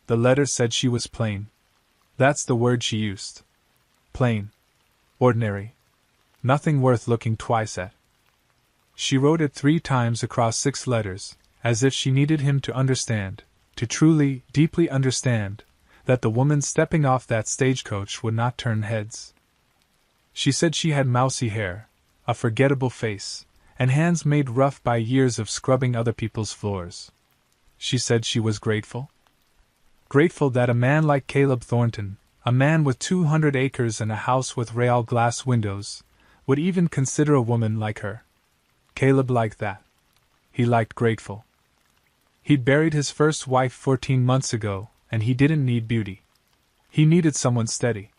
The letter said she was plain. That's the word she used. Plain. Ordinary. Nothing worth looking twice at. She wrote it 3 times across 6 letters, as if she needed him to understand, to truly, deeply understand, that the woman stepping off that stagecoach would not turn heads. She said she had mousy hair, a forgettable face, and hands made rough by years of scrubbing other people's floors. She said she was grateful. Grateful that a man like Caleb Thornton, a man with 200 acres and a house with rail glass windows, would even consider a woman like her. Caleb liked that. He liked grateful. He'd buried his first wife 14 months ago, and he didn't need beauty. He needed someone steady.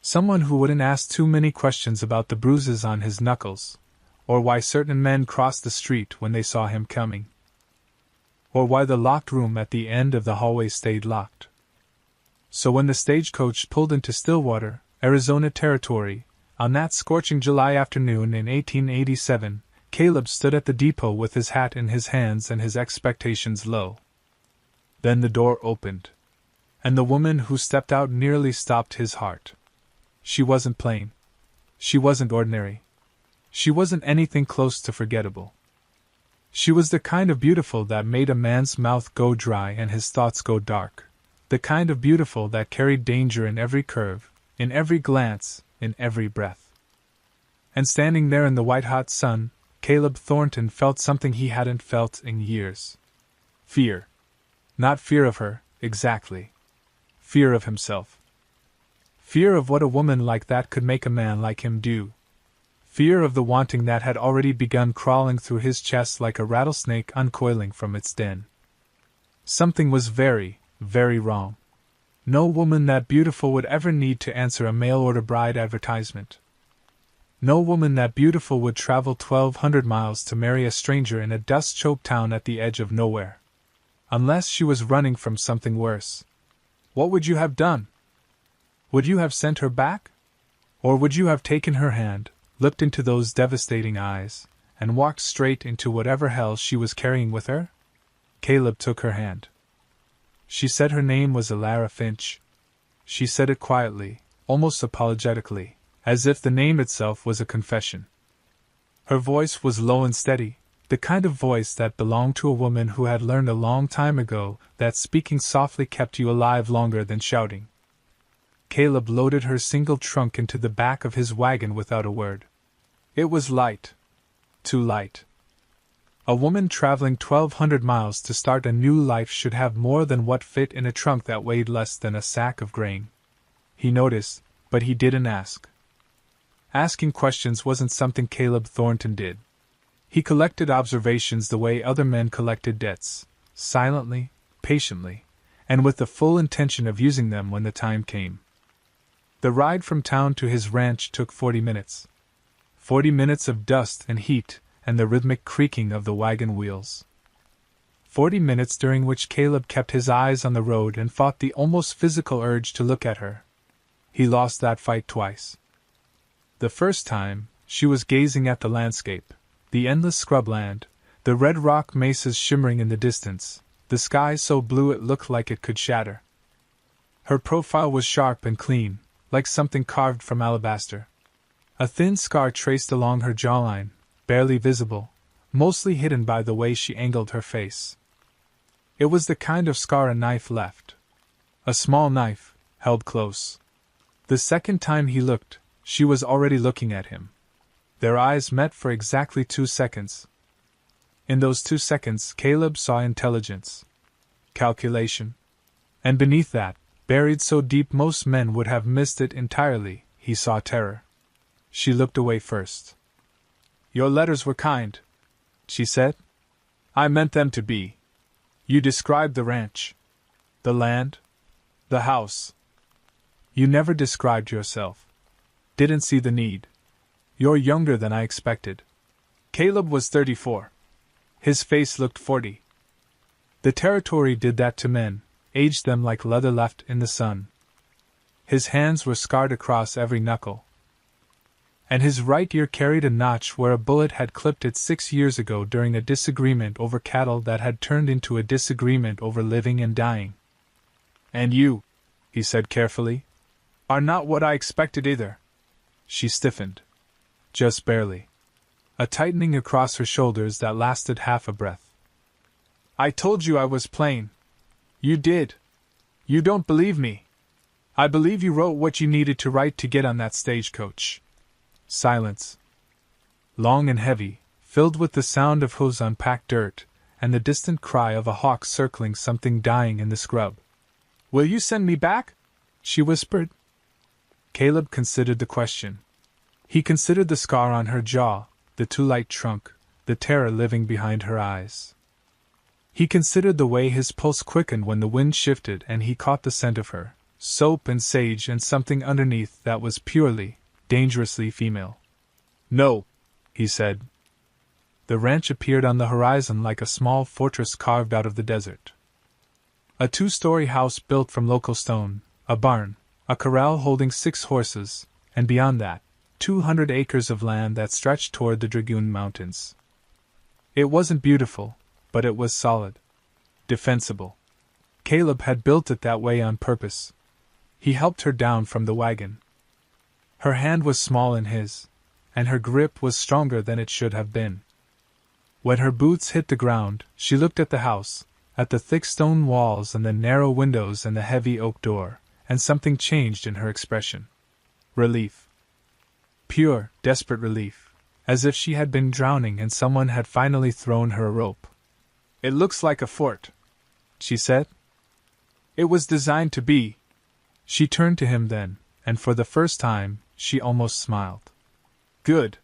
Someone who wouldn't ask too many questions about the bruises on his knuckles, or why certain men crossed the street when they saw him coming, or why the locked room at the end of the hallway stayed locked. So when the stagecoach pulled into Stillwater, Arizona territory, on that scorching July afternoon in 1887, Caleb stood at the depot with his hat in his hands and his expectations low. Then the door opened, and the woman who stepped out nearly stopped his heart. She wasn't plain. She wasn't ordinary. She wasn't anything close to forgettable. She was the kind of beautiful that made a man's mouth go dry and his thoughts go dark, the kind of beautiful that carried danger in every curve, in every glance, in every breath. And standing there in the white-hot sun, Caleb Thornton felt something he hadn't felt in years. Fear. Not fear of her, exactly. Fear of himself. Fear of what a woman like that could make a man like him do. Fear of the wanting that had already begun crawling through his chest like a rattlesnake uncoiling from its den. Something was very, very wrong. No woman that beautiful would ever need to answer a mail-order bride advertisement. No woman that beautiful would travel 1,200 miles to marry a stranger in a dust-choked town at the edge of nowhere. Unless she was running from something worse. What would you have done? Would you have sent her back? Or would you have taken her hand, looked into those devastating eyes, and walked straight into whatever hell she was carrying with her? Caleb took her hand. She said her name was Elara Finch. She said it quietly, almost apologetically, as if the name itself was a confession. Her voice was low and steady, the kind of voice that belonged to a woman who had learned a long time ago that speaking softly kept you alive longer than shouting. Caleb loaded her single trunk into the back of his wagon without a word. It was light. Too light. A woman traveling 1,200 miles to start a new life should have more than what fit in a trunk that weighed less than a sack of grain. He noticed, but he didn't ask. Asking questions wasn't something Caleb Thornton did. He collected observations the way other men collected debts, silently, patiently, and with the full intention of using them when the time came. The ride from town to his ranch took 40 minutes. 40 minutes of dust and heat and the rhythmic creaking of the wagon wheels. 40 minutes during which Caleb kept his eyes on the road and fought the almost physical urge to look at her. He lost that fight twice. The first time, she was gazing at the landscape, the endless scrubland, the red rock mesas shimmering in the distance, the sky so blue it looked like it could shatter. Her profile was sharp and clean, like something carved from alabaster. A thin scar traced along her jawline, barely visible, mostly hidden by the way she angled her face. It was the kind of scar a knife left. A small knife, held close. The second time he looked, she was already looking at him. Their eyes met for exactly 2 seconds. In those 2 seconds, Caleb saw intelligence, calculation, and beneath that, buried so deep most men would have missed it entirely, he saw terror. She looked away first. "Your letters were kind," she said. "I meant them to be. You described the ranch, the land, the house. You never described yourself. Didn't see the need. You're younger than I expected." Caleb was 34. His face looked 40. The territory did that to men, aged them like leather left in the sun. His hands were scarred across every knuckle, and his right ear carried a notch where a bullet had clipped it 6 years ago during a disagreement over cattle that had turned into a disagreement over living and dying. And you, he said carefully, are not what I expected either. She stiffened. Just barely. A tightening across her shoulders that lasted half a breath. I told you I was plain. You did. You don't believe me. I believe you wrote what you needed to write to get on that stagecoach. Silence. Long and heavy, filled with the sound of hooves on packed dirt, and the distant cry of a hawk circling something dying in the scrub. Will you send me back? She whispered. Caleb considered the question. He considered the scar on her jaw, the too light trunk, the terror living behind her eyes. He considered the way his pulse quickened when the wind shifted and he caught the scent of her, soap and sage and something underneath that was purely, dangerously female. No, he said. The ranch appeared on the horizon like a small fortress carved out of the desert. A 2-story house built from local stone, a barn, a corral holding 6 horses, and beyond that, 200 acres of land that stretched toward the Dragoon Mountains. It wasn't beautiful, but it was solid. Defensible. Caleb had built it that way on purpose. He helped her down from the wagon. Her hand was small in his, and her grip was stronger than it should have been. When her boots hit the ground, she looked at the house, at the thick stone walls and the narrow windows and the heavy oak door, and something changed in her expression. Relief. Pure, desperate relief, as if she had been drowning and someone had finally thrown her a rope. It looks like a fort, she said. It was designed to be. She turned to him then, and for the first time, she almost smiled. Good.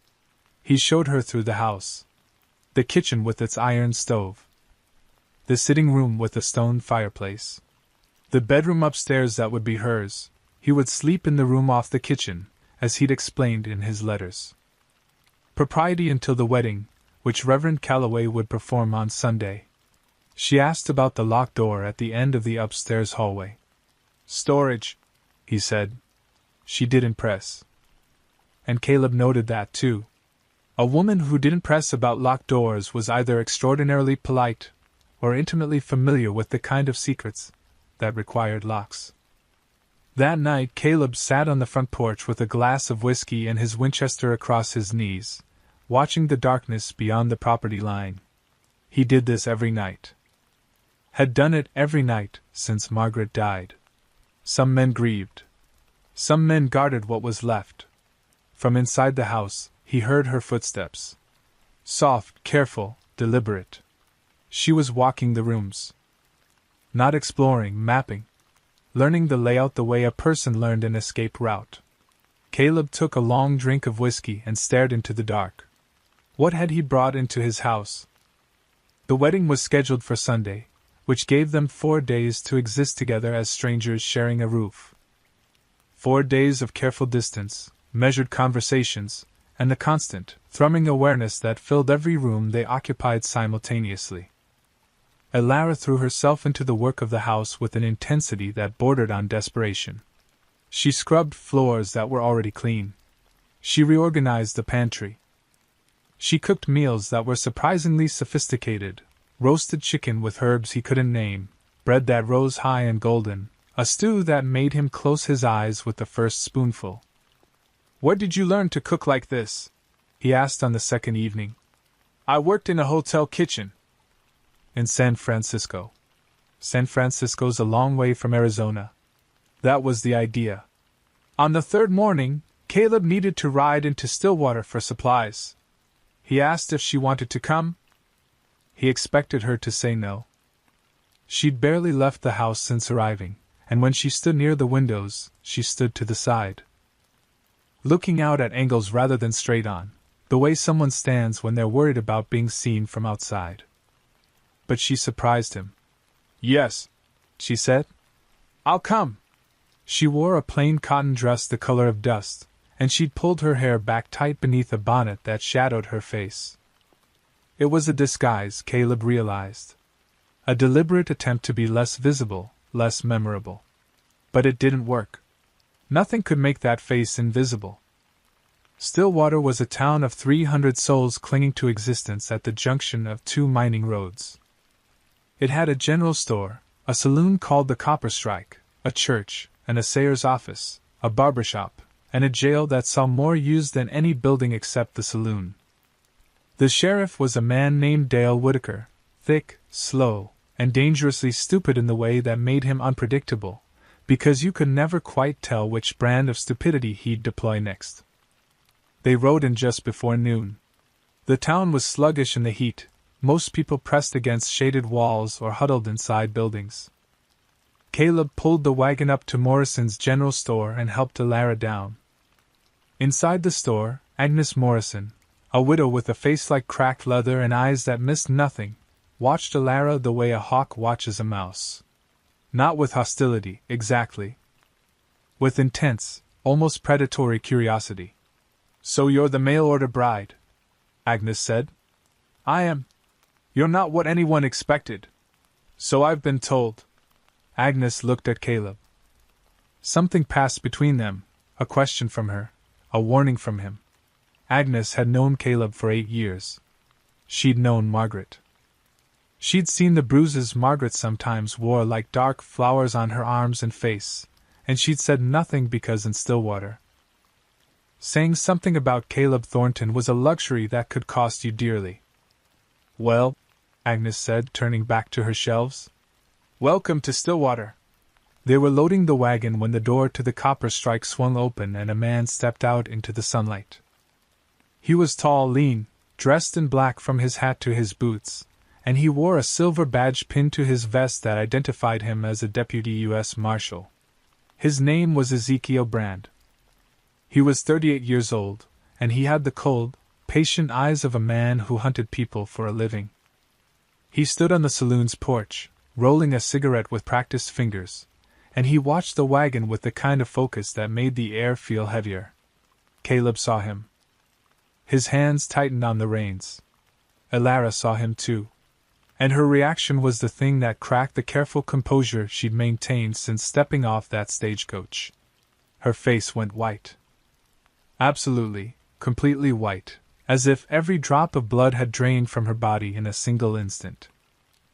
He showed her through the house. The kitchen with its iron stove. The sitting room with a stone fireplace. The bedroom upstairs that would be hers. He would sleep in the room off the kitchen, as he'd explained in his letters. Propriety until the wedding, which Reverend Calloway would perform on Sunday. She asked about the locked door at the end of the upstairs hallway. Storage, he said. She didn't press. And Caleb noted that too. A woman who didn't press about locked doors was either extraordinarily polite, or intimately familiar with the kind of secrets that required locks. That night Caleb sat on the front porch with a glass of whiskey and his Winchester across his knees, watching the darkness beyond the property line. He did this every night. Had done it every night since Margaret died. Some men grieved. Some men guarded what was left. From inside the house, he heard her footsteps. Soft, careful, deliberate. She was walking the rooms. Not exploring, mapping. Learning the layout the way a person learned an escape route. Caleb took a long drink of whiskey and stared into the dark. What had he brought into his house? The wedding was scheduled for Sunday, which gave them 4 days to exist together as strangers sharing a roof. 4 days of careful distance, measured conversations, and the constant, thrumming awareness that filled every room they occupied simultaneously. Elara threw herself into the work of the house with an intensity that bordered on desperation. She scrubbed floors that were already clean. She reorganized the pantry. She cooked meals that were surprisingly sophisticated, roasted chicken with herbs he couldn't name, bread that rose high and golden, a stew that made him close his eyes with the first spoonful. Where did you learn to cook like this? He asked on the second evening. I worked in a hotel kitchen. In San Francisco. San Francisco's a long way from Arizona. That was the idea. On the third morning, Caleb needed to ride into Stillwater for supplies. He asked if she wanted to come. He expected her to say no. She'd barely left the house since arriving, and when she stood near the windows, she stood to the side. Looking out at angles rather than straight on, the way someone stands when they're worried about being seen from outside. But she surprised him. Yes, she said. I'll come. She wore a plain cotton dress the color of dust, and she'd pulled her hair back tight beneath a bonnet that shadowed her face. It was a disguise, Caleb realized. A deliberate attempt to be less visible, less memorable. But it didn't work. Nothing could make that face invisible. Stillwater was a town of 300 souls clinging to existence at the junction of 2 mining roads. It had a general store, a saloon called the Copper Strike, a church, an assayer's office, a barber shop, and a jail that saw more use than any building except the saloon. The sheriff was a man named Dale Whitaker, thick, slow, and dangerously stupid in the way that made him unpredictable, because you could never quite tell which brand of stupidity he'd deploy next. They rode in just before noon. The town was sluggish in the heat, most people pressed against shaded walls or huddled inside buildings. Caleb pulled the wagon up to Morrison's general store and helped Alara down. Inside the store, Agnes Morrison, a widow with a face like cracked leather and eyes that missed nothing, watched Alara the way a hawk watches a mouse. Not with hostility, exactly. With intense, almost predatory curiosity. "So you're the mail-order bride," Agnes said. "I am. You're not what anyone expected." "So I've been told." Agnes looked at Caleb. Something passed between them, a question from her, a warning from him. Agnes had known Caleb for 8 years. She'd known Margaret. She'd seen the bruises Margaret sometimes wore like dark flowers on her arms and face, and she'd said nothing because in Stillwater, saying something about Caleb Thornton was a luxury that could cost you dearly. "Well," Agnes said, turning back to her shelves. "Welcome to Stillwater." They were loading the wagon when the door to the Copper Strike swung open and a man stepped out into the sunlight. He was tall, lean, dressed in black from his hat to his boots, and he wore a silver badge pinned to his vest that identified him as a deputy U.S. Marshal. His name was Ezekiel Brand. He was 38 years old, and he had the cold, patient eyes of a man who hunted people for a living. He stood on the saloon's porch, rolling a cigarette with practiced fingers, and he watched the wagon with the kind of focus that made the air feel heavier. Caleb saw him. His hands tightened on the reins. Alara saw him too. And her reaction was the thing that cracked the careful composure she'd maintained since stepping off that stagecoach. Her face went white. Absolutely, completely white, as if every drop of blood had drained from her body in a single instant.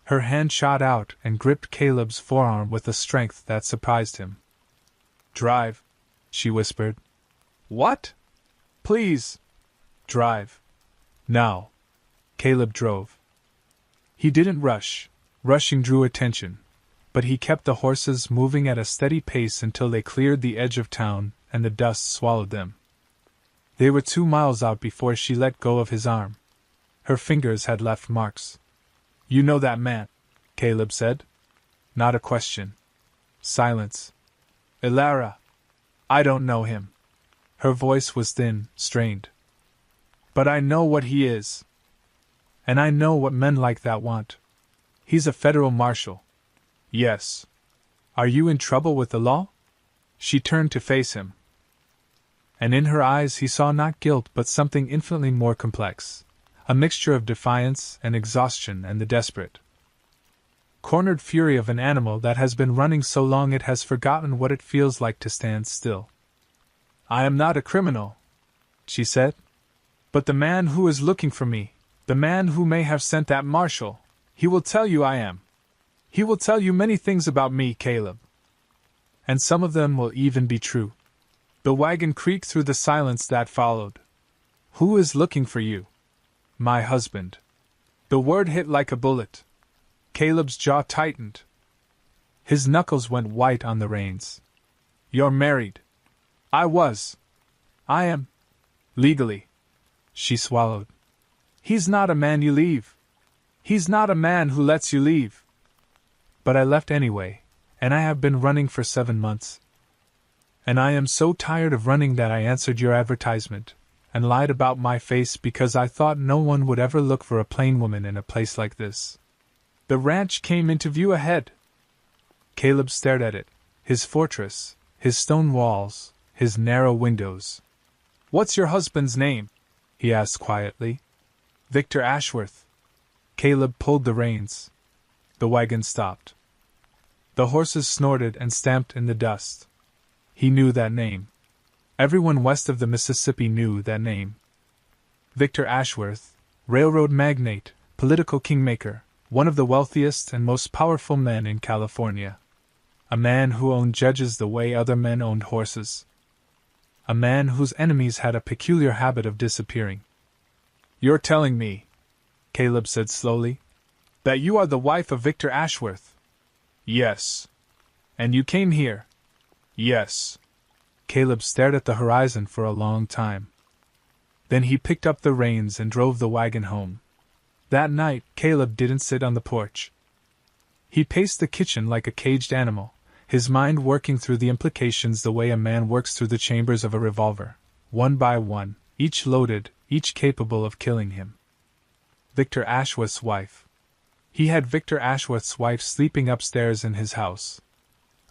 Her hand shot out and gripped Caleb's forearm with a strength that surprised him. "Drive," she whispered. "What?" "Please." "Drive. Now." Caleb drove. He didn't rush. Rushing drew attention, but he kept the horses moving at a steady pace until they cleared the edge of town and the dust swallowed them. They were 2 miles out before she let go of his arm. Her fingers had left marks. "You know that man?" Caleb said. Not a question. Silence. "Alara, I don't know him." Her voice was thin, strained. "But I know what he is. And I know what men like that want. He's a federal marshal." "Yes." "Are you in trouble with the law?" She turned to face him. And in her eyes he saw not guilt but something infinitely more complex, a mixture of defiance and exhaustion and the desperate, cornered fury of an animal that has been running so long it has forgotten what it feels like to stand still. "I am not a criminal," she said. "But the man who is looking for me, the man who may have sent that marshal, he will tell you I am. He will tell you many things about me, Caleb. And some of them will even be true." The wagon creaked through the silence that followed. "Who is looking for you?" "My husband." The word hit like a bullet. Caleb's jaw tightened. His knuckles went white on the reins. "You're married." "I was. I am. Legally." She swallowed. "He's not a man you leave. He's not a man who lets you leave." "But I left anyway, and I have been running for 7 months. And I am so tired of running that I answered your advertisement, and lied about my face because I thought no one would ever look for a plain woman in a place like this." The ranch came into view ahead. Caleb stared at it, his fortress, his stone walls, his narrow windows. "What's your husband's name?" he asked quietly. "Victor Ashworth." Caleb pulled the reins. The wagon stopped. The horses snorted and stamped in the dust. He knew that name. Everyone west of the Mississippi knew that name. Victor Ashworth, railroad magnate, political kingmaker, one of the wealthiest and most powerful men in California. A man who owned judges the way other men owned horses. A man whose enemies had a peculiar habit of disappearing. "You're telling me," Caleb said slowly, "that you are the wife of Victor Ashworth?" "Yes." "And you came here?" "Yes." Caleb stared at the horizon for a long time. Then he picked up the reins and drove the wagon home. That night, Caleb didn't sit on the porch. He paced the kitchen like a caged animal, his mind working through the implications the way a man works through the chambers of a revolver, one by one, each loaded, each capable of killing him. Victor Ashworth's wife. He had Victor Ashworth's wife sleeping upstairs in his house.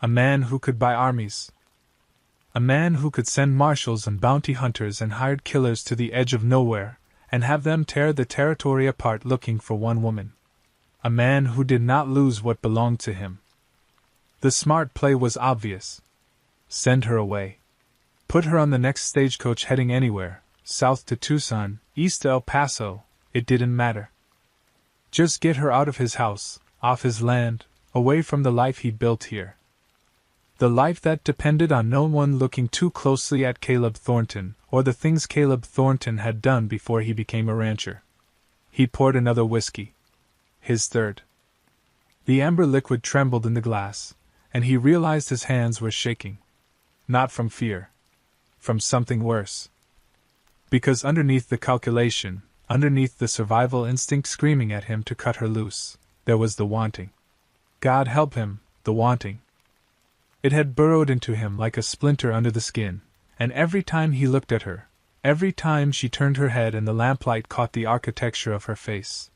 A man who could buy armies. A man who could send marshals and bounty hunters and hired killers to the edge of nowhere, and have them tear the territory apart looking for one woman. A man who did not lose what belonged to him. The smart play was obvious. Send her away. Put her on the next stagecoach heading anywhere, south to Tucson, east to El Paso, it didn't matter. Just get her out of his house, off his land, away from the life he built here. The life that depended on no one looking too closely at Caleb Thornton, or the things Caleb Thornton had done before he became a rancher. He poured another whiskey. His third. The amber liquid trembled in the glass, and he realized his hands were shaking. Not from fear. From something worse. Because underneath the calculation, underneath the survival instinct screaming at him to cut her loose, there was the wanting. God help him, the wanting. It had burrowed into him like a splinter under the skin, and every time he looked at her, every time she turned her head and the lamplight caught the architecture of her face,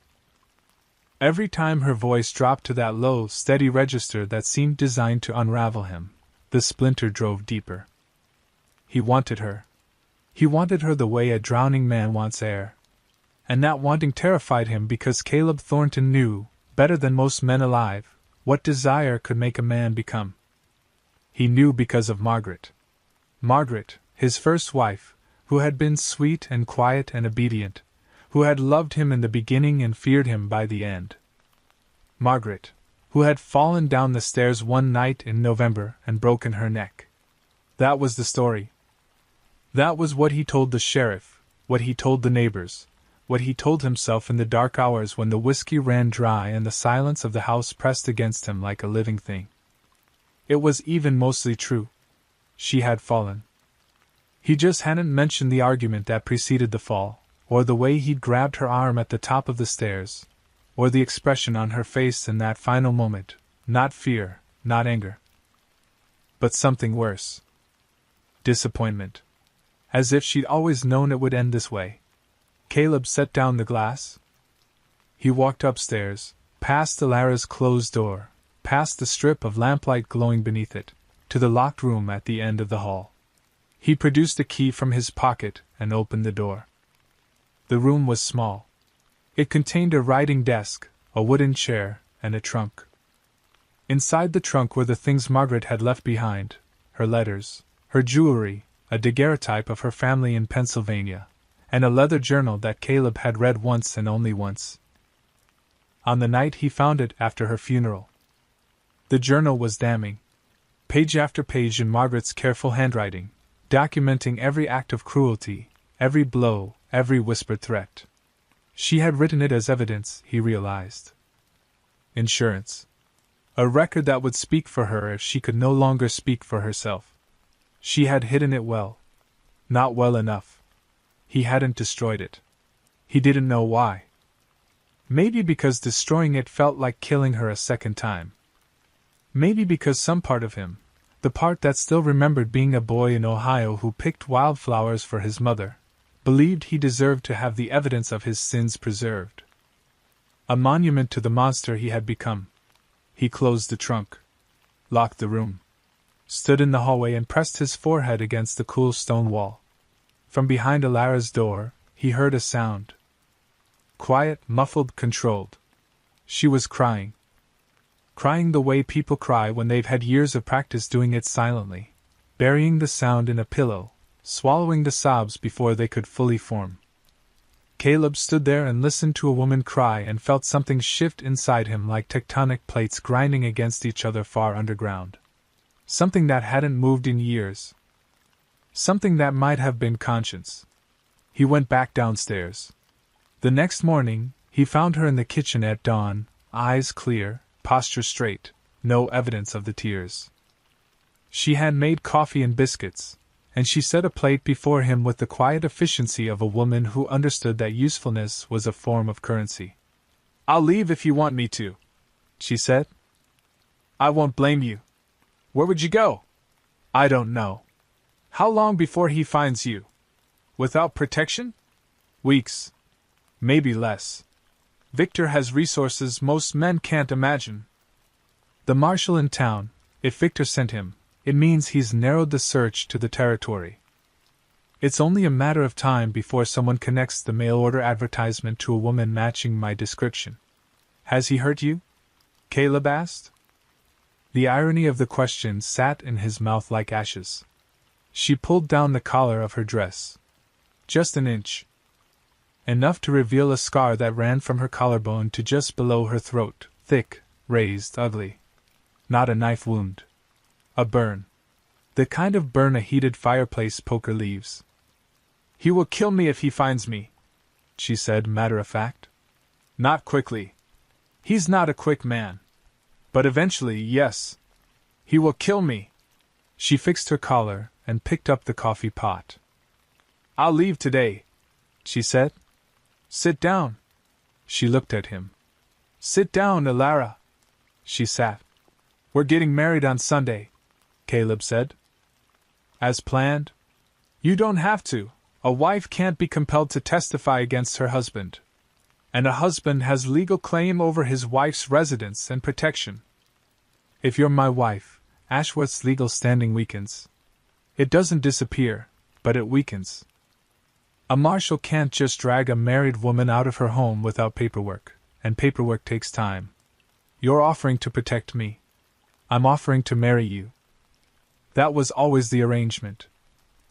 every time her voice dropped to that low, steady register that seemed designed to unravel him, the splinter drove deeper. He wanted her. He wanted her the way a drowning man wants air. And that wanting terrified him because Caleb Thornton knew, better than most men alive, what desire could make a man become. He knew because of Margaret. Margaret, his first wife, who had been sweet and quiet and obedient, who had loved him in the beginning and feared him by the end. Margaret, who had fallen down the stairs one night in November and broken her neck. That was the story. That was what he told the sheriff, what he told the neighbors, what he told himself in the dark hours when the whiskey ran dry and the silence of the house pressed against him like a living thing. It was even mostly true. She had fallen. He just hadn't mentioned the argument that preceded the fall, or the way he'd grabbed her arm at the top of the stairs, or the expression on her face in that final moment, not fear, not anger. But something worse. Disappointment. As if she'd always known it would end this way. Caleb set down the glass. He walked upstairs, past Alara's closed door, past the strip of lamplight glowing beneath it, to the locked room at the end of the hall. He produced a key from his pocket and opened the door. The room was small. It contained a writing desk, a wooden chair, and a trunk. Inside the trunk were the things Margaret had left behind, her letters, her jewelry, a daguerreotype of her family in Pennsylvania, and a leather journal that Caleb had read once and only once. On the night he found it after her funeral. The journal was damning. Page after page in Margaret's careful handwriting, documenting every act of cruelty, every blow, every whispered threat. She had written it as evidence, he realized. Insurance. A record that would speak for her if she could no longer speak for herself. She had hidden it well. Not well enough. He hadn't destroyed it. He didn't know why. Maybe because destroying it felt like killing her a second time. Maybe because some part of him, the part that still remembered being a boy in Ohio who picked wildflowers for his mother, believed he deserved to have the evidence of his sins preserved. A monument to the monster he had become. He closed the trunk, locked the room, stood in the hallway and pressed his forehead against the cool stone wall. From behind Alara's door, he heard a sound. Quiet, muffled, controlled. She was crying. Crying the way people cry when they've had years of practice doing it silently, burying the sound in a pillow, swallowing the sobs before they could fully form. Caleb stood there and listened to a woman cry and felt something shift inside him like tectonic plates grinding against each other far underground. Something that hadn't moved in years. Something that might have been conscience. He went back downstairs. The next morning, he found her in the kitchen at dawn, eyes clear, posture straight, no evidence of the tears. She had made coffee and biscuits, and she set a plate before him with the quiet efficiency of a woman who understood that usefulness was a form of currency. "I'll leave if you want me to," she said. "I won't blame you. Where would you go?" "I don't know." "How long before he finds you? Without protection?" "Weeks. Maybe less. Victor has resources most men can't imagine." "The marshal in town, if Victor sent him, it means he's narrowed the search to the territory. It's only a matter of time before someone connects the mail-order advertisement to a woman matching my description." "Has he hurt you?" Caleb asked. The irony of the question sat in his mouth like ashes. She pulled down the collar of her dress. Just an inch. Enough to reveal a scar that ran from her collarbone to just below her throat, thick, raised, ugly. Not a knife wound. A burn. The kind of burn a heated fireplace poker leaves. "He will kill me if he finds me," she said, matter of fact. "Not quickly. He's not a quick man. But eventually, yes. He will kill me." She fixed her collar and picked up the coffee pot. "I'll leave today," she said. "Sit down." She looked at him. "Sit down, Elara." She sat. "We're getting married on Sunday," Caleb said. "As planned?" "You don't have to. A wife can't be compelled to testify against her husband. And a husband has legal claim over his wife's residence and protection. If you're my wife, Ashworth's legal standing weakens. It doesn't disappear, but it weakens. A marshal can't just drag a married woman out of her home without paperwork, and paperwork takes time. You're offering to protect me. I'm offering to marry you. That was always the arrangement.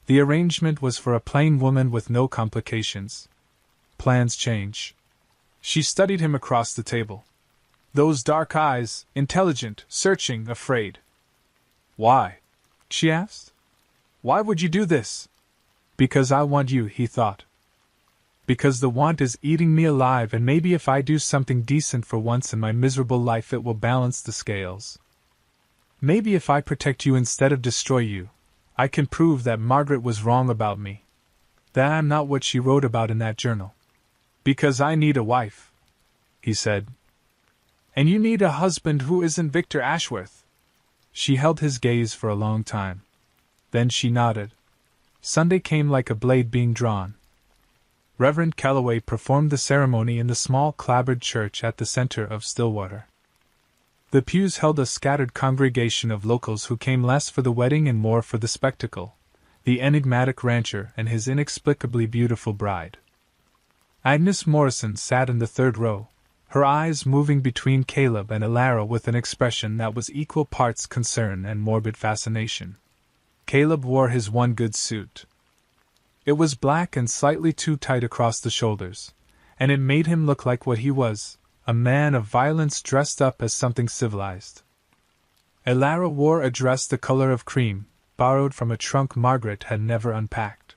The arrangement was for a plain woman with no complications. Plans change." She studied him across the table. Those dark eyes, intelligent, searching, afraid. "Why?" she asked. "Why would you do this?" "Because I want you," he thought. "Because the want is eating me alive, and maybe if I do something decent for once in my miserable life it will balance the scales. Maybe if I protect you instead of destroy you, I can prove that Margaret was wrong about me. That I'm not what she wrote about in that journal. Because I need a wife," he said. "And you need a husband who isn't Victor Ashworth." She held his gaze for a long time. Then she nodded. Sunday came like a blade being drawn. Reverend Calloway performed the ceremony in the small clapboard church at the center of Stillwater. The pews held a scattered congregation of locals who came less for the wedding and more for the spectacle, the enigmatic rancher and his inexplicably beautiful bride. Agnes Morrison sat in the third row, her eyes moving between Caleb and Elara with an expression that was equal parts concern and morbid fascination. Caleb wore his one good suit. It was black and slightly too tight across the shoulders, and it made him look like what he was, a man of violence dressed up as something civilized. Elara wore a dress the color of cream, borrowed from a trunk Margaret had never unpacked.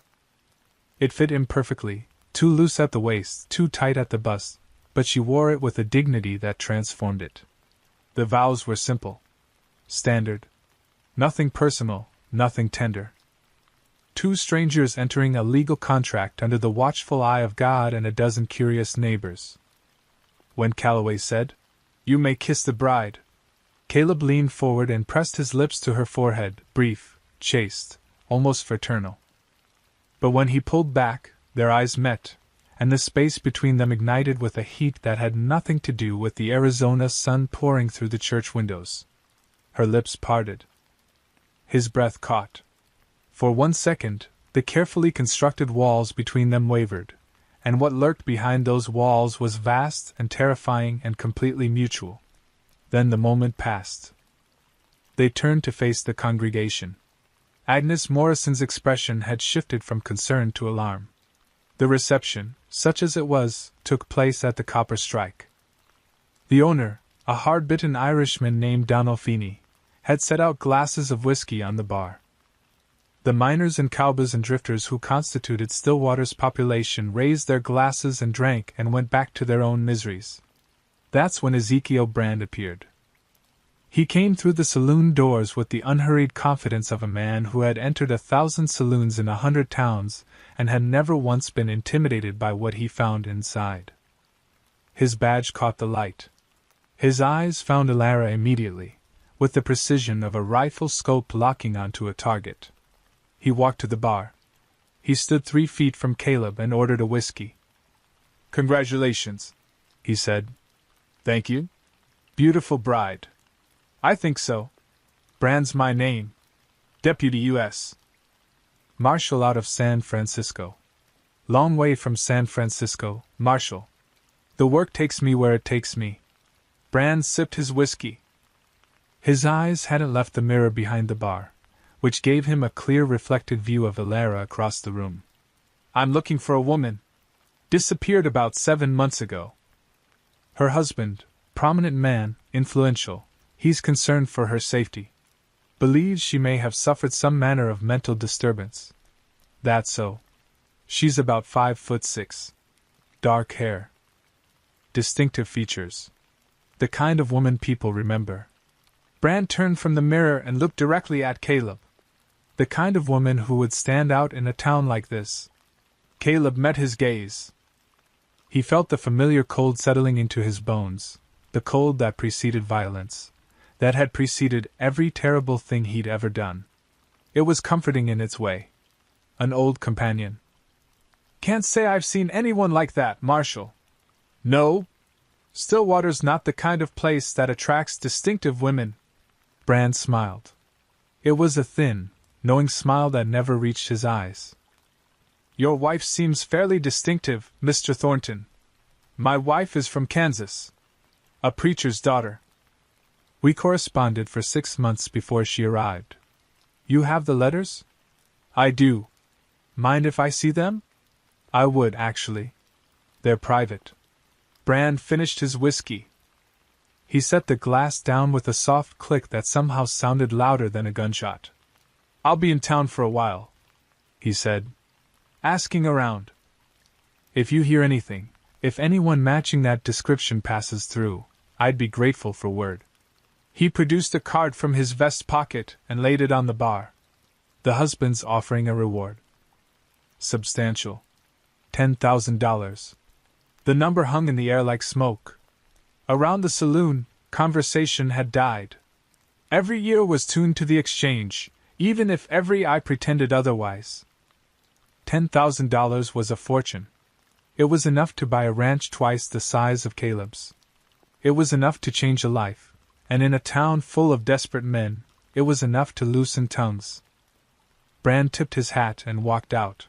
It fit imperfectly, too loose at the waist, too tight at the bust, but she wore it with a dignity that transformed it. The vows were simple. Standard. Nothing personal, nothing tender. Two strangers entering a legal contract under the watchful eye of God and a dozen curious neighbors. When Calloway said, "You may kiss the bride," Caleb leaned forward and pressed his lips to her forehead, brief, chaste, almost fraternal. But when he pulled back, their eyes met, and the space between them ignited with a heat that had nothing to do with the Arizona sun pouring through the church windows. Her lips parted. His breath caught. For 1 second, the carefully constructed walls between them wavered, and what lurked behind those walls was vast and terrifying and completely mutual. Then the moment passed. They turned to face the congregation. Agnes Morrison's expression had shifted from concern to alarm. The reception, such as it was, took place at the Copper Strike. The owner, a hard-bitten Irishman named Donalfini, had set out glasses of whiskey on the bar. The miners and cowboys and drifters who constituted Stillwater's population raised their glasses and drank and went back to their own miseries. That's when Ezekiel Brand appeared. He came through the saloon doors with the unhurried confidence of a man who had entered 1,000 saloons in 100 towns and had never once been intimidated by what he found inside. His badge caught the light. His eyes found Alara immediately, with the precision of a rifle scope locking onto a target. He walked to the bar. He stood 3 feet from Caleb and ordered a whiskey. "Congratulations," he said. "Thank you. Beautiful bride." "I think so. Brand's my name. Deputy U.S. Marshal out of San Francisco. Long way from San Francisco, Marshal. The work takes me where it takes me." Brand sipped his whiskey. His eyes hadn't left the mirror behind the bar, which gave him a clear reflected view of Alara across the room. "I'm looking for a woman. Disappeared about 7 months ago. Her husband, prominent man, influential, he's concerned for her safety. Believes she may have suffered some manner of mental disturbance. That's so. She's about 5'6". Dark hair. Distinctive features. The kind of woman people remember." Brand turned from the mirror and looked directly at Caleb. The kind of woman who would stand out in a town like this. Caleb met his gaze. He felt the familiar cold settling into his bones, the cold that preceded violence, that had preceded every terrible thing he'd ever done. It was comforting in its way. An old companion. "Can't say I've seen anyone like that, Marshal." "No? Stillwater's not the kind of place that attracts distinctive women." Brand smiled. It was a thin, knowing smile that never reached his eyes. "Your wife seems fairly distinctive, Mr. Thornton. My wife is from Kansas. A preacher's daughter. We corresponded for 6 months before she arrived." "You have the letters?" "I do. Mind if I see them?" "I would, actually. They're private." Brand finished his whiskey. He set the glass down with a soft click that somehow sounded louder than a gunshot. "I'll be in town for a while," he said. "Asking around. If you hear anything, if anyone matching that description passes through, I'd be grateful for word." He produced a card from his vest pocket and laid it on the bar. "The husband's offering a reward. Substantial. $10,000. The number hung in the air like smoke. Around the saloon, conversation had died. Every ear was tuned to the exchange, even if every eye pretended otherwise. $10,000 was a fortune. It was enough to buy a ranch twice the size of Caleb's. It was enough to change a life, and in a town full of desperate men, it was enough to loosen tongues. Brand tipped his hat and walked out.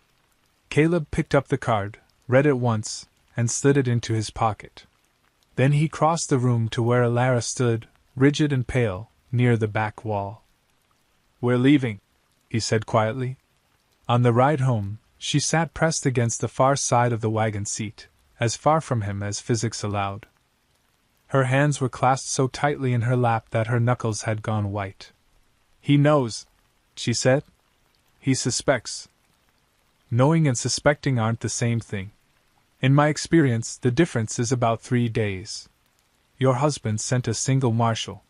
Caleb picked up the card, read it once, and slid it into his pocket. Then he crossed the room to where Alara stood, rigid and pale, near the back wall. "We're leaving," he said quietly. On the ride home, she sat pressed against the far side of the wagon seat, as far from him as physics allowed. Her hands were clasped so tightly in her lap that her knuckles had gone white. "He knows," she said. "He suspects." Knowing and suspecting aren't the same thing. In my experience, the difference is about 3 days. Your husband sent a single marshal.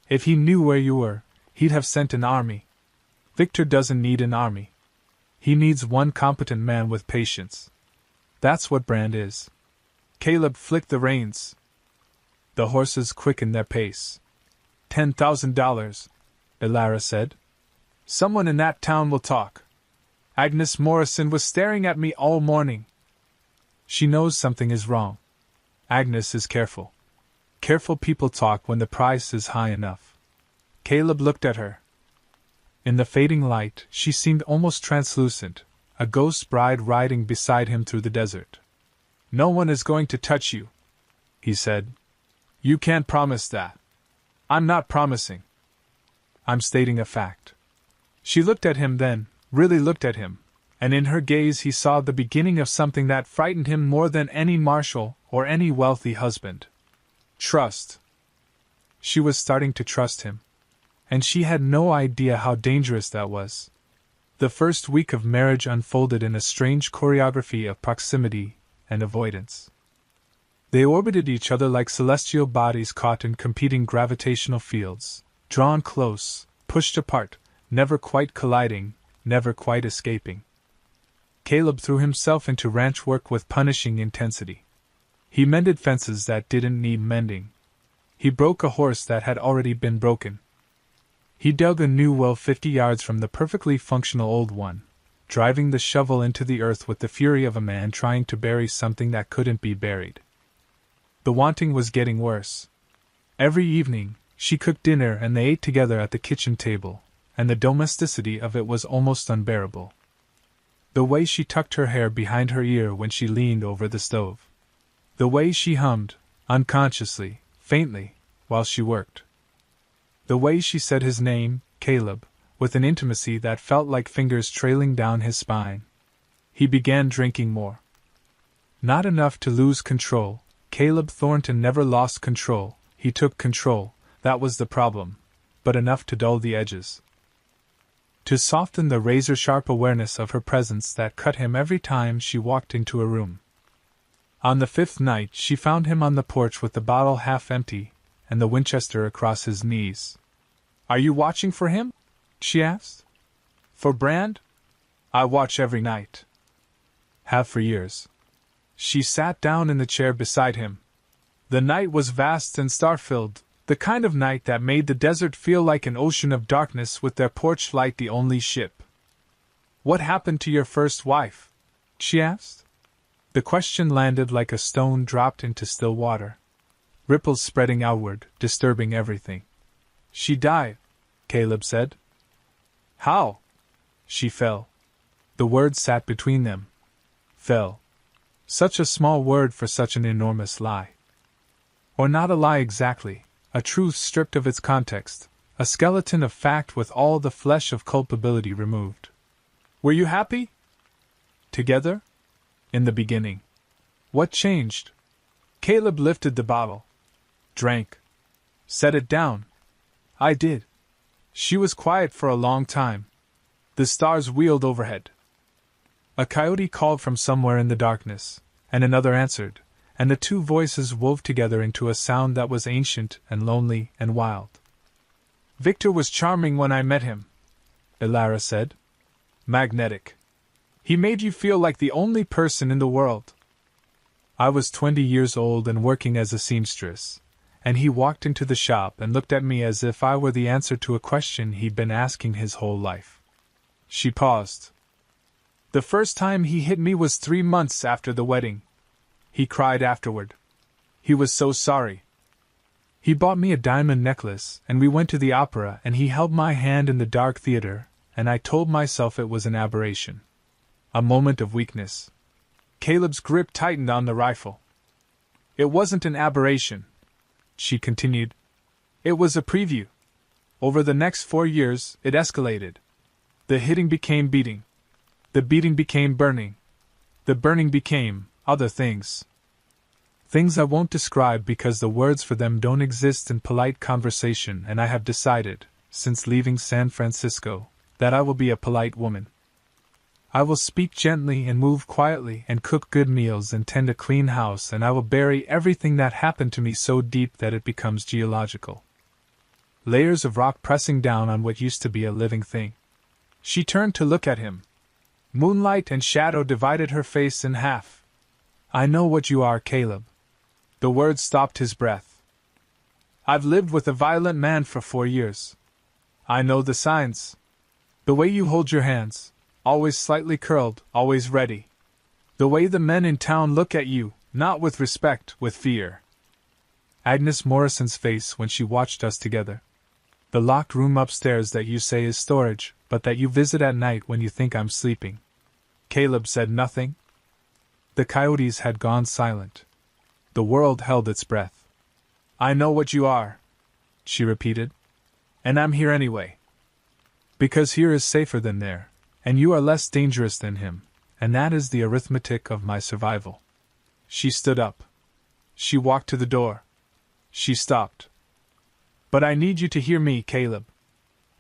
If he knew where you were, he'd have sent an army. Victor doesn't need an army. He needs one competent man with patience. That's what Brand is. Caleb flicked the reins. The horses quickened their pace. $10,000, Alara said. "Someone in that town will talk. Agnes Morrison was staring at me all morning. She knows something is wrong. Agnes is careful. Careful people talk when the price is high enough." Caleb looked at her. In the fading light, she seemed almost translucent, a ghost bride riding beside him through the desert. "No one is going to touch you," he said. "You can't promise that." "I'm not promising. I'm stating a fact." She looked at him then, really looked at him, and in her gaze he saw the beginning of something that frightened him more than any marshal or any wealthy husband. Trust. She was starting to trust him. And she had no idea how dangerous that was. The first week of marriage unfolded in a strange choreography of proximity and avoidance. They orbited each other like celestial bodies caught in competing gravitational fields, drawn close, pushed apart, never quite colliding, never quite escaping. Caleb threw himself into ranch work with punishing intensity. He mended fences that didn't need mending. He broke a horse that had already been broken. He dug a new well 50 yards from the perfectly functional old one, driving the shovel into the earth with the fury of a man trying to bury something that couldn't be buried. The wanting was getting worse. Every evening, she cooked dinner and they ate together at the kitchen table, and the domesticity of it was almost unbearable. The way she tucked her hair behind her ear when she leaned over the stove. The way she hummed, unconsciously, faintly, while she worked. The way she said his name, Caleb, with an intimacy that felt like fingers trailing down his spine. He began drinking more. Not enough to lose control. Caleb Thornton never lost control. He took control, that was the problem, but enough to dull the edges. To soften the razor-sharp awareness of her presence that cut him every time she walked into a room. On the 5th night she found him on the porch with the bottle half empty, and the Winchester across his knees. "Are you watching for him?" she asked. "For Brand? I watch every night. Have for years." She sat down in the chair beside him. The night was vast and star-filled, the kind of night that made the desert feel like an ocean of darkness with their porch light the only ship. "What happened to your first wife?" she asked. The question landed like a stone dropped into still water. Ripples spreading outward, disturbing everything. "She died," Caleb said. "How?" "She fell." The word sat between them. Fell. Such a small word for such an enormous lie. Or not a lie exactly, a truth stripped of its context, a skeleton of fact with all the flesh of culpability removed. "Were you happy?" "Together?" "In the beginning." "What changed?" Caleb lifted the bottle. Drank. "Set it down." "I did." She was quiet for a long time. The stars wheeled overhead. A coyote called from somewhere in the darkness, and another answered, and the two voices wove together into a sound that was ancient and lonely and wild. "Victor was charming when I met him," Ilara said. "Magnetic. He made you feel like the only person in the world." I was 20 years old and working as a seamstress, and he walked into the shop and looked at me as if I were the answer to a question he'd been asking his whole life. She paused. "The first time he hit me was 3 months after the wedding," he cried afterward. "He was so sorry. He bought me a diamond necklace, and we went to the opera, and he held my hand in the dark theater, and I told myself it was an aberration. A moment of weakness." Caleb's grip tightened on the rifle. "It wasn't an aberration," she continued. "It was a preview. Over the next 4 years, it escalated. The hitting became beating. The beating became burning. The burning became other things. Things I won't describe because the words for them don't exist in polite conversation, and I have decided, since leaving San Francisco, that I will be a polite woman. I will speak gently and move quietly and cook good meals and tend a clean house, and I will bury everything that happened to me so deep that it becomes geological. Layers of rock pressing down on what used to be a living thing." She turned to look at him. Moonlight and shadow divided her face in half. "I know what you are, Caleb." The word stopped his breath. "I've lived with a violent man for 4 years. I know the signs. The way you hold your hands, always slightly curled, always ready. The way the men in town look at you, not with respect, with fear." Agnes Morrison's face when she watched us together. "The locked room upstairs that you say is storage, but that you visit at night when you think I'm sleeping." Caleb said nothing. The coyotes had gone silent. The world held its breath. "I know what you are," she repeated. "And I'm here anyway. Because here is safer than there, And you are less dangerous than him, and that is the arithmetic of my survival. She stood up. She walked to the door. She stopped. But I need you to hear me, Caleb.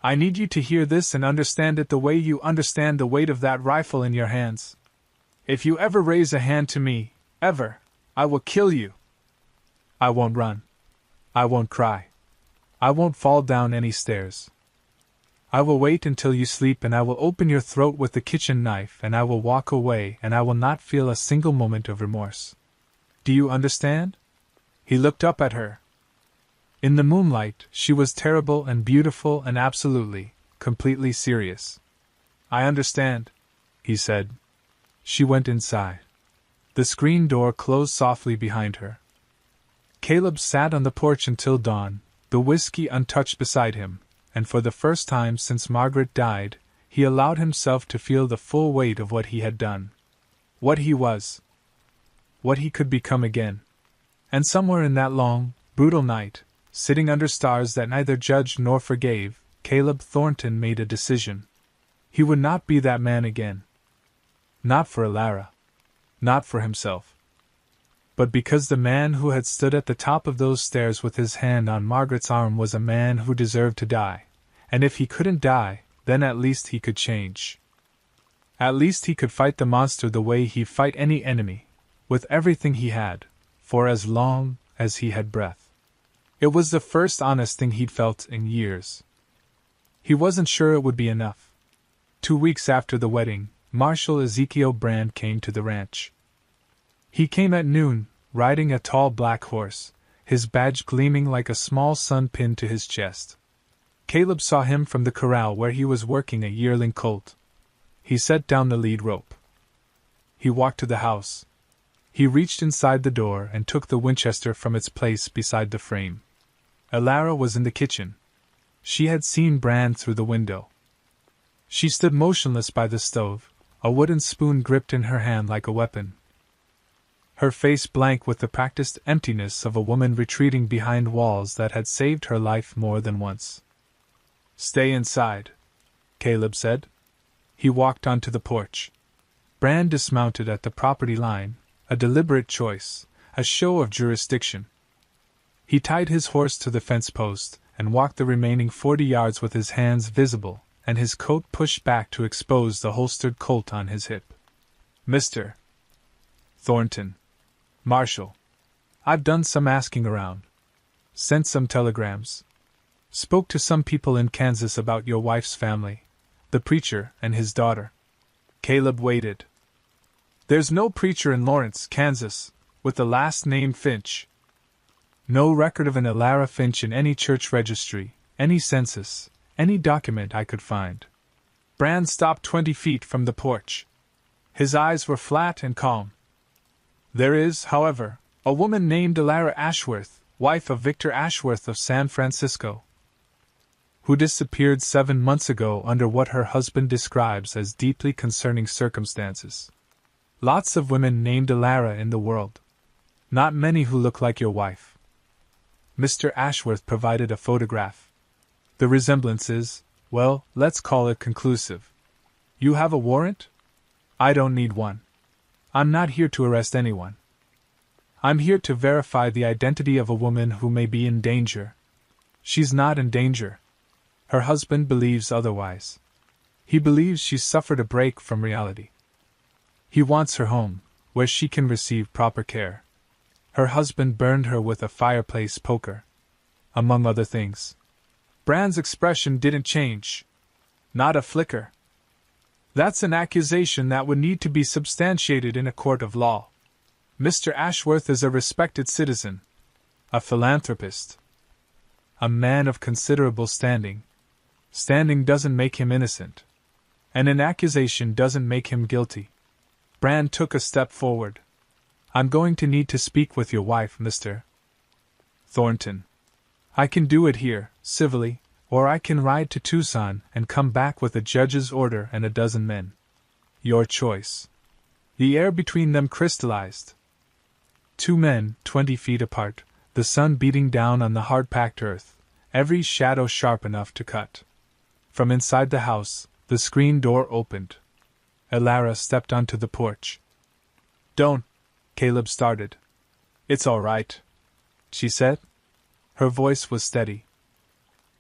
I need you to hear this and understand it the way you understand the weight of that rifle in your hands. If you ever raise a hand to me, ever, I will kill you. I won't run. I won't cry. I won't fall down any stairs. I will wait until you sleep and I will open your throat with the kitchen knife and I will walk away and I will not feel a single moment of remorse. Do you understand? He looked up at her. In the moonlight, she was terrible and beautiful and absolutely, completely serious. I understand, he said. She went inside. The screen door closed softly behind her. Caleb sat on the porch until dawn, the whiskey untouched beside him, and for the first time since Margaret died, he allowed himself to feel the full weight of what he had done. What he was. What he could become again. And somewhere in that long, brutal night, sitting under stars that neither judged nor forgave, Caleb Thornton made a decision. He would not be that man again. Not for Alara. Not for himself. But because the man who had stood at the top of those stairs with his hand on Margaret's arm was a man who deserved to die, and if he couldn't die, then at least he could change. At least he could fight the monster the way he'd fight any enemy, with everything he had, for as long as he had breath. It was the first honest thing he'd felt in years. He wasn't sure it would be enough. 2 weeks after the wedding, Marshal Ezekiel Brand came to the ranch. He came at noon, riding a tall black horse, his badge gleaming like a small sun pinned to his chest. Caleb saw him from the corral where he was working a yearling colt. He set down the lead rope. He walked to the house. He reached inside the door and took the Winchester from its place beside the frame. Alara was in the kitchen. She had seen Brand through the window. She stood motionless by the stove, a wooden spoon gripped in her hand like a weapon. Her face blank with the practiced emptiness of a woman retreating behind walls that had saved her life more than once. "Stay inside," Caleb said. He walked onto the porch. Brand dismounted at the property line, a deliberate choice, a show of jurisdiction. He tied his horse to the fence post and walked the remaining 40 yards with his hands visible and his coat pushed back to expose the holstered Colt on his hip. "Mr. Thornton. Marshal. I've done some asking around. Sent some telegrams. Spoke to some people in Kansas about your wife's family, the preacher and his daughter." Caleb waited. "There's no preacher in Lawrence, Kansas, with the last name Finch. No record of an Alara Finch in any church registry, any census, any document I could find." Brand stopped 20 feet from the porch. His eyes were flat and calm. "There is, however, a woman named Alara Ashworth, wife of Victor Ashworth of San Francisco, who disappeared 7 months ago under what her husband describes as deeply concerning circumstances. Lots of women named Alara in the world. Not many who look like your wife." Mr. Ashworth provided a photograph. "The resemblance is, well, let's call it conclusive. You have a warrant?" "I don't need one. I'm not here to arrest anyone. I'm here to verify the identity of a woman who may be in danger." "She's not in danger. Her husband believes otherwise. He believes she's suffered a break from reality. He wants her home, where she can receive proper care. Her husband burned her with a fireplace poker. Among other things." Brand's expression didn't change. Not a flicker. "That's an accusation that would need to be substantiated in a court of law. Mr. Ashworth is a respected citizen. A philanthropist. A man of considerable standing. Standing doesn't make him innocent. And an accusation doesn't make him guilty." Brand took a step forward. "I'm going to need to speak with your wife, Mr. Thornton. I can do it here, civilly, or I can ride to Tucson and come back with a judge's order and a dozen men. Your choice." The air between them crystallized. 2 men, 20 feet apart, the sun beating down on the hard-packed earth, every shadow sharp enough to cut. From inside the house, The screen door opened. Alara stepped onto the porch. "Don't," Caleb started. "It's all right," she said. Her voice was steady.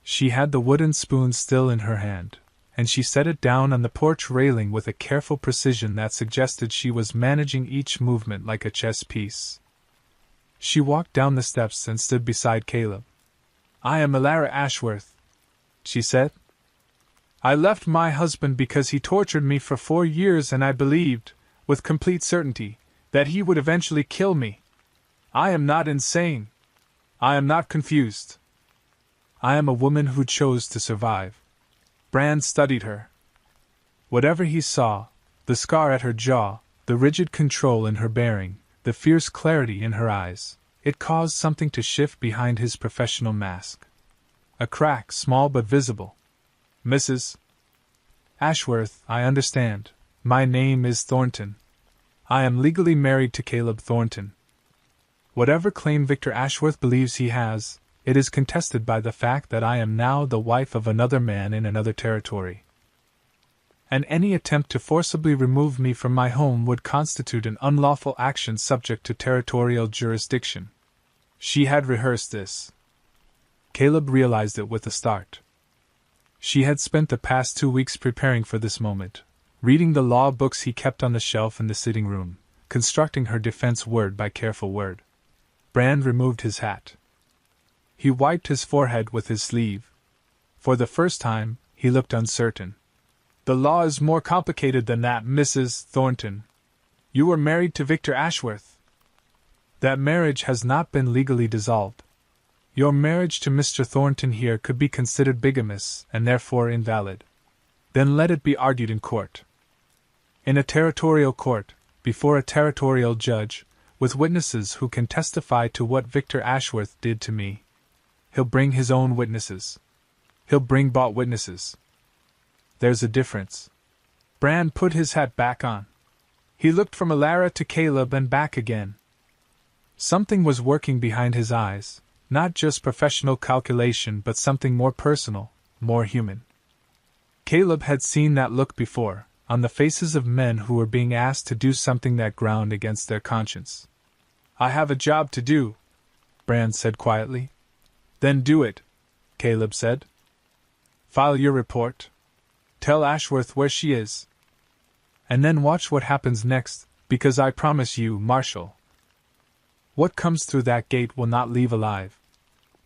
She had the wooden spoon still in her hand, and she set it down on the porch railing with a careful precision that suggested she was managing each movement like a chess piece. She walked down the steps and stood beside Caleb. "I am Alara Ashworth," she said. "I left my husband because he tortured me for 4 years, and I believed, with complete certainty, that he would eventually kill me. I am not insane. I am not confused. I am a woman who chose to survive." Brand studied her. Whatever he saw, the scar at her jaw, the rigid control in her bearing, the fierce clarity in her eyes, it caused something to shift behind his professional mask. A crack, small but visible. "Mrs. Ashworth, I understand. My name is Thornton. I am legally married to Caleb Thornton. Whatever claim Victor Ashworth believes he has, it is contested by the fact that I am now the wife of another man in another territory. And any attempt to forcibly remove me from my home would constitute an unlawful action subject to territorial jurisdiction." She had rehearsed this. Caleb realized it with a start. She had spent the past 2 weeks preparing for this moment, reading the law books he kept on the shelf in the sitting room, constructing her defense word by careful word. Brand removed his hat. He wiped his forehead with his sleeve. For the first time, he looked uncertain. "The law is more complicated than that, Mrs. Thornton. You were married to Victor Ashworth. That marriage has not been legally dissolved. Your marriage to Mr. Thornton here could be considered bigamous and therefore invalid. Then let it be argued in court. In a territorial court, before a territorial judge, with witnesses who can testify to what Victor Ashworth did to me. He'll bring his own witnesses. He'll bring bought witnesses. There's a difference." Brand put his hat back on. He looked from Alara to Caleb and back again. Something was working behind his eyes, not just professional calculation but something more personal, more human. Caleb had seen that look before, on the faces of men who were being asked to do something that ground against their conscience. "I have a job to do," Brand said quietly. "Then do it," Caleb said. "File your report. Tell Ashworth where she is. And then watch what happens next, because I promise you, Marshal, what comes through that gate will not leave alive.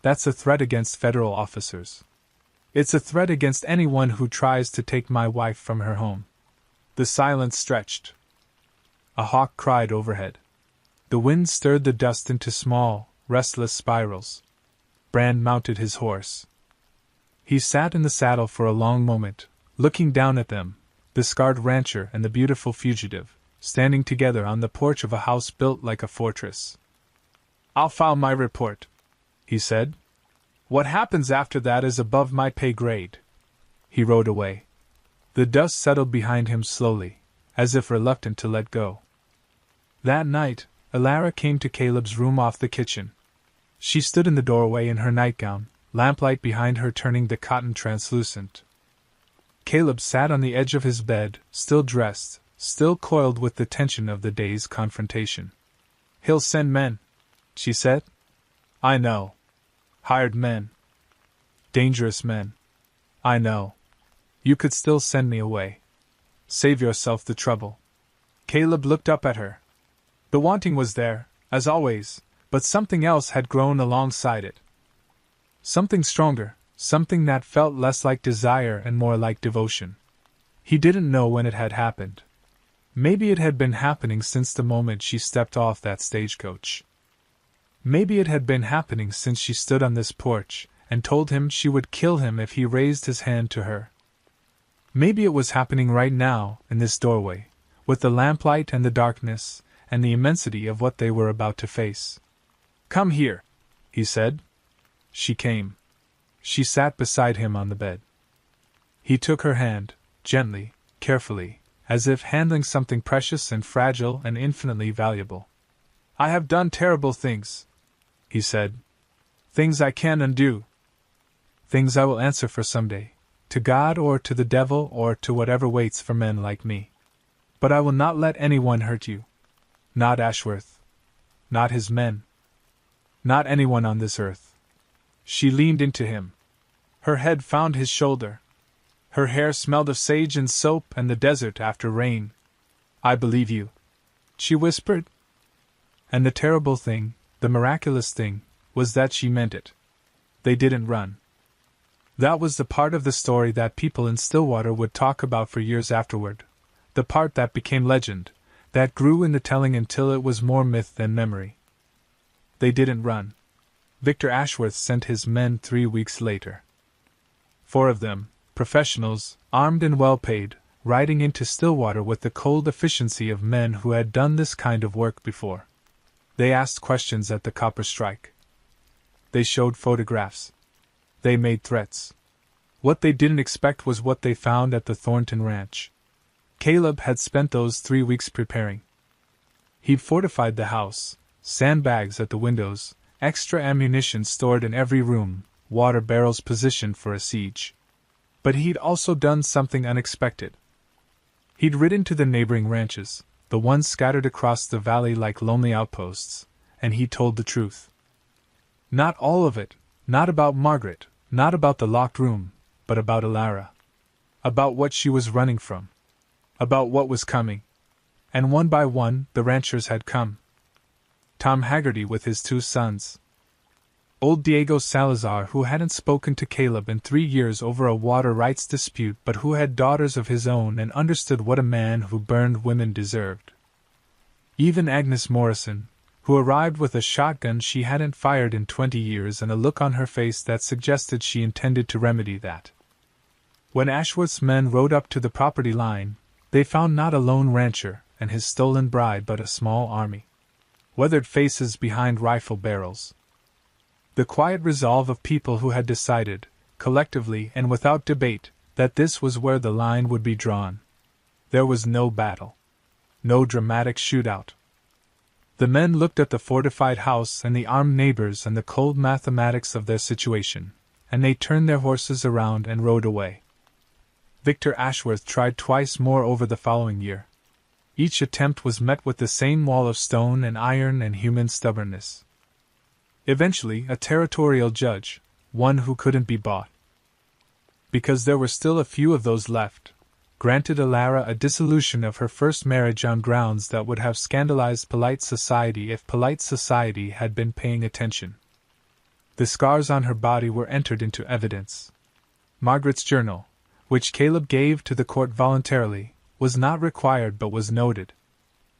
That's a threat against federal officers. It's a threat against anyone who tries to take my wife from her home." The silence stretched. A hawk cried overhead. The wind stirred the dust into small, restless spirals. Brand mounted his horse. He sat in the saddle for a long moment, looking down at them, the scarred rancher and the beautiful fugitive, standing together on the porch of a house built like a fortress. "I'll file my report," he said. "What happens after that is above my pay grade." He rode away. The dust settled behind him slowly, as if reluctant to let go. That night, Alara came to Caleb's room off the kitchen. She stood in the doorway in her nightgown, lamplight behind her turning the cotton translucent. Caleb sat on the edge of his bed, still dressed, still coiled with the tension of the day's confrontation. "He'll send men," she said. "I know. Hired men. Dangerous men. I know. You could still send me away. Save yourself the trouble." Caleb looked up at her. The wanting was there, as always, but something else had grown alongside it. Something stronger, something that felt less like desire and more like devotion. He didn't know when it had happened. Maybe it had been happening since the moment she stepped off that stagecoach. Maybe it had been happening since she stood on this porch and told him she would kill him if he raised his hand to her. Maybe it was happening right now, in this doorway, with the lamplight and the darkness, and the immensity of what they were about to face. "Come here," he said. She came. She sat beside him on the bed. He took her hand, gently, carefully, as if handling something precious and fragile and infinitely valuable. "I have done terrible things," he said. "Things I can undo. Things I will answer for someday, to God or to the devil or to whatever waits for men like me. But I will not let anyone hurt you. Not Ashworth. Not his men. Not anyone on this earth. She leaned into him. Her head found his shoulder. Her hair smelled of sage and soap and the desert after rain. I believe you, she whispered. And the terrible thing, the miraculous thing, was that she meant it. They didn't run. That was the part of the story that people in Stillwater would talk about for years afterward, the part that became legend, that grew in the telling until it was more myth than memory. They didn't run. Victor Ashworth sent his men 3 weeks later. 4 of them, professionals, armed and well paid, riding into Stillwater with the cold efficiency of men who had done this kind of work before. They asked questions at the copper strike. They showed photographs. They made threats. What they didn't expect was what they found at the Thornton Ranch. Caleb had spent those 3 weeks preparing. He'd fortified the house, sandbags at the windows, extra ammunition stored in every room, water barrels positioned for a siege. But he'd also done something unexpected. He'd ridden to the neighboring ranches, the ones scattered across the valley like lonely outposts, and he told the truth. Not all of it, not about Margaret, not about the locked room, but about Alara. About what she was running from. About what was coming. And one by one, the ranchers had come. Tom Haggerty with his 2 sons. Old Diego Salazar, who hadn't spoken to Caleb in 3 years over a water rights dispute but who had daughters of his own and understood what a man who burned women deserved. Even Agnes Morrison, who arrived with a shotgun she hadn't fired in 20 years and a look on her face that suggested she intended to remedy that. When Ashworth's men rode up to the property line, they found not a lone rancher and his stolen bride but a small army. Weathered faces behind rifle barrels. The quiet resolve of people who had decided, collectively and without debate, that this was where the line would be drawn. There was no battle. No dramatic shootout. The men looked at the fortified house and the armed neighbors and the cold mathematics of their situation, and they turned their horses around and rode away. Victor Ashworth tried twice more over the following year. Each attempt was met with the same wall of stone and iron and human stubbornness. Eventually, a territorial judge, one who couldn't be bought, because there were still a few of those left, granted Alara a dissolution of her first marriage on grounds that would have scandalized polite society if polite society had been paying attention. The scars on her body were entered into evidence. Margaret's journal, which Caleb gave to the court voluntarily, was not required but was noted.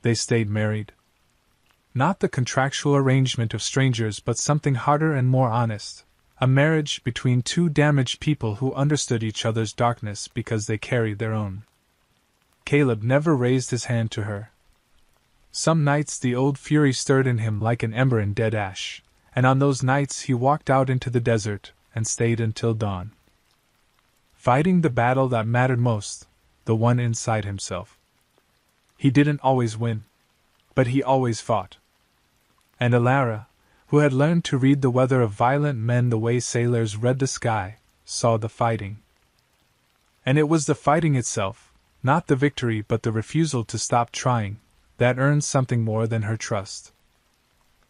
They stayed married. Not the contractual arrangement of strangers but something harder and more honest, a marriage between 2 damaged people who understood each other's darkness because they carried their own. Caleb never raised his hand to her. Some nights the old fury stirred in him like an ember in dead ash, and on those nights he walked out into the desert and stayed until dawn. Fighting the battle that mattered most, the one inside himself. He didn't always win, but he always fought. And Alara, who had learned to read the weather of violent men the way sailors read the sky, saw the fighting. And it was the fighting itself, not the victory but the refusal to stop trying, that earned something more than her trust.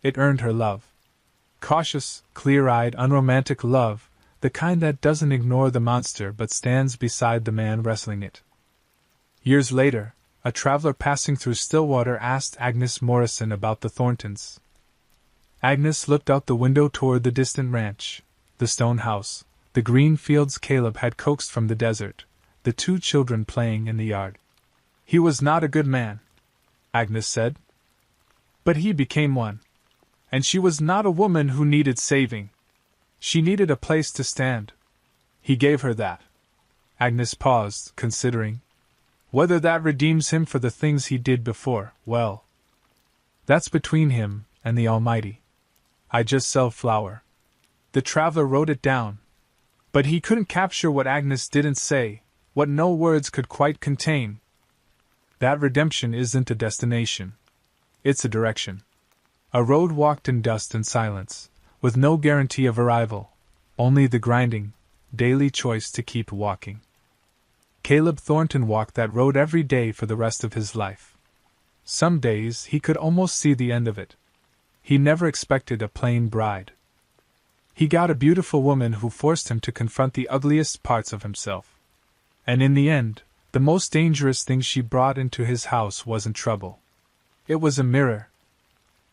It earned her love. Cautious, clear-eyed, unromantic love, the kind that doesn't ignore the monster but stands beside the man wrestling it. Years later, a traveler passing through Stillwater asked Agnes Morrison about the Thorntons. Agnes looked out the window toward the distant ranch, the stone house, the green fields Caleb had coaxed from the desert, the 2 children playing in the yard. He was not a good man, Agnes said. But he became one. And she was not a woman who needed saving. She needed a place to stand. He gave her that. Agnes paused, considering. Whether that redeems him for the things he did before, well, that's between him and the Almighty. I just sell flour. The traveler wrote it down. But he couldn't capture what Agnes didn't say, what no words could quite contain. That redemption isn't a destination. It's a direction. A road walked in dust and silence, with no guarantee of arrival, only the grinding, daily choice to keep walking. Caleb Thornton walked that road every day for the rest of his life. Some days he could almost see the end of it. He never expected a plain bride. He got a beautiful woman who forced him to confront the ugliest parts of himself. And in the end, the most dangerous thing she brought into his house wasn't trouble. It was a mirror,